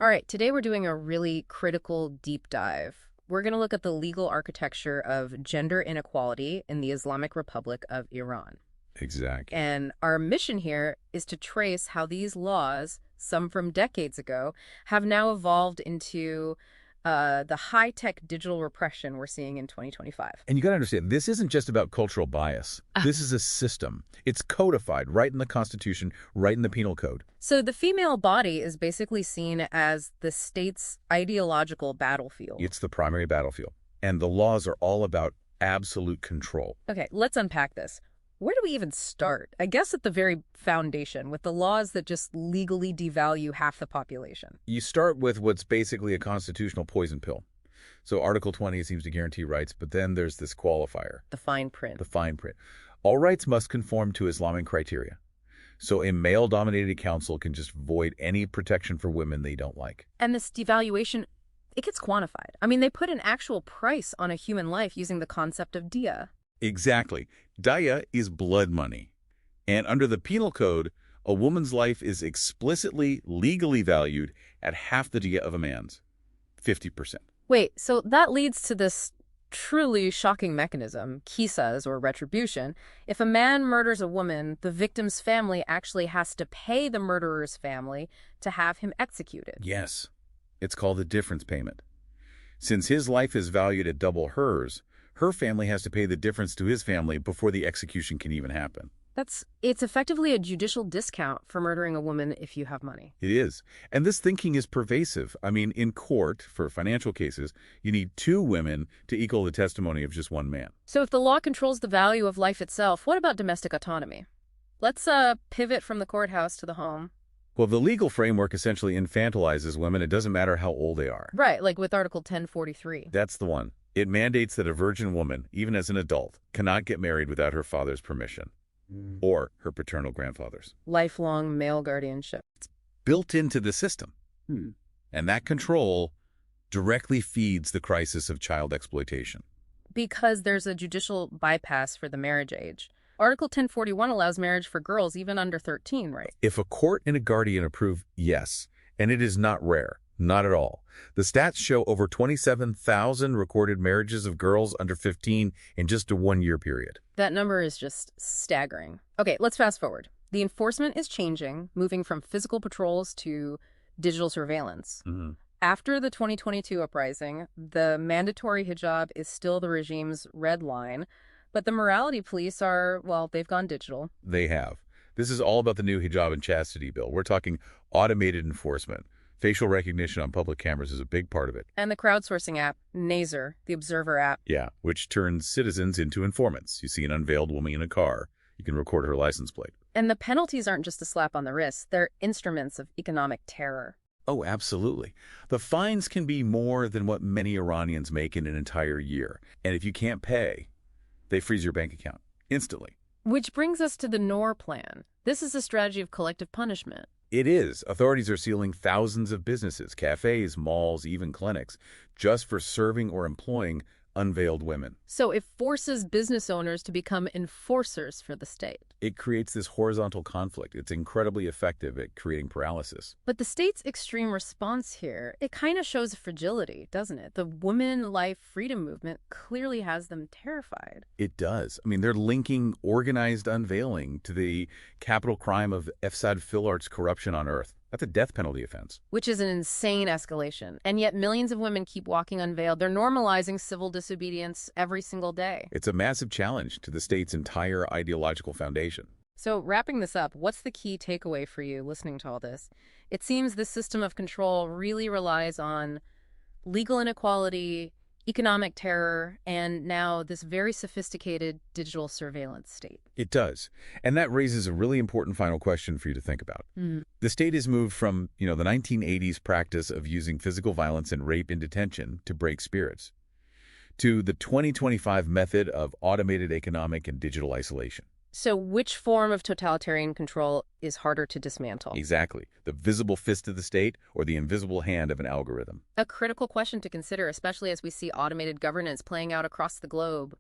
All right, today we're doing a really critical deep dive. We're going to look at the legal architecture of gender inequality in the Islamic Republic of Iran. Exactly. And our mission here is to trace how these laws, some from decades ago, have now evolved into the high-tech digital repression we're seeing in 2025. And you got to understand, this isn't just about cultural bias. This is a system. It's codified right in the Constitution, right in the Penal Code. So the female body is basically seen as the state's ideological battlefield. It's the primary battlefield. And the laws are all about absolute control. Okay, let's unpack this. Where do we even start? I guess at the very foundation, with the laws that just legally devalue half the population. You start with what's basically a constitutional poison pill. So Article 20 seems to guarantee rights, but then there's this qualifier. The fine print. The fine print. All rights must conform to Islamic criteria. So a male-dominated council can just void any protection for women they don't like. And this devaluation, it gets quantified. I mean, they put an actual price on a human life using the concept of Diyya. Exactly. Diyya is blood money. And under the Penal Code, a woman's life is explicitly legally valued at half the Diyya of a man's, 50%. Wait, so that leads to this truly shocking mechanism, qisas, or retribution. If a man murders a woman, the victim's family actually has to pay the murderer's family to have him executed. Yes. It's called the difference payment. Since his life is valued at double hers, her family has to pay the difference to his family before the execution can even happen. It's effectively a judicial discount for murdering a woman if you have money. It is. And this thinking is pervasive. I mean, in court, for financial cases, you need 2 women to equal the testimony of just 1 man. So if the law controls the value of life itself, what about domestic autonomy? Let's pivot from the courthouse to the home. Well, the legal framework essentially infantilizes women. It doesn't matter how old they are. Right, like with Article 1043. That's the one. It mandates that a virgin woman, even as an adult, cannot get married without her father's permission or her paternal grandfather's. Lifelong male guardianship. It's built into the system. And that control directly feeds the crisis of child exploitation. Because there's a judicial bypass for the marriage age. Article 1041 allows marriage for girls even under 13, right? If a court and a guardian approve, yes. And it is not rare. Not at all. The stats show over 27,000 recorded marriages of girls under 15 in just a 1-year period. That number is just staggering. Okay, let's fast forward. The enforcement is changing, moving from physical patrols to digital surveillance. After the 2022 uprising, the mandatory hijab is still the regime's red line, but the morality police are, well, they've gone digital. They have. This is all about the new hijab and chastity bill. We're talking automated enforcement. Facial recognition on public cameras is a big part of it. And the crowdsourcing app, Nazer, the Observer app. Yeah, which turns citizens into informants. You see an unveiled woman in a car, you can record her license plate. And the penalties aren't just a slap on the wrist. They're instruments of economic terror. Oh, absolutely. The fines can be more than what many Iranians make in an entire year. And if you can't pay, they freeze your bank account instantly. Which brings us to the Noor plan. This is a strategy of collective punishment. It is. Authorities are sealing thousands of businesses, cafes, malls, even clinics, just for serving or employing unveiled women. So it forces business owners to become enforcers for the state. It creates this horizontal conflict. It's incredibly effective at creating paralysis. But the state's extreme response here, it kind of shows fragility, doesn't it? The women life freedom movement clearly has them terrified. It does. I mean, they're linking organized unveiling to the capital crime of Efsad Filart's corruption on Earth. That's a death penalty offense. Which is an insane escalation. And yet millions of women keep walking unveiled. They're normalizing civil disobedience every single day. It's a massive challenge to the state's entire ideological foundation. So wrapping this up, what's the key takeaway for you listening to all this? It seems this system of control really relies on legal inequality, economic terror, and now this very sophisticated digital surveillance state. It does. And that raises a really important final question for you to think about. The state has moved from, the 1980s practice of using physical violence and rape in detention to break spirits to the 2025 method of automated economic and digital isolation. So which form of totalitarian control is harder to dismantle? Exactly. The visible fist of the state or the invisible hand of an algorithm? A critical question to consider, especially as we see automated governance playing out across the globe.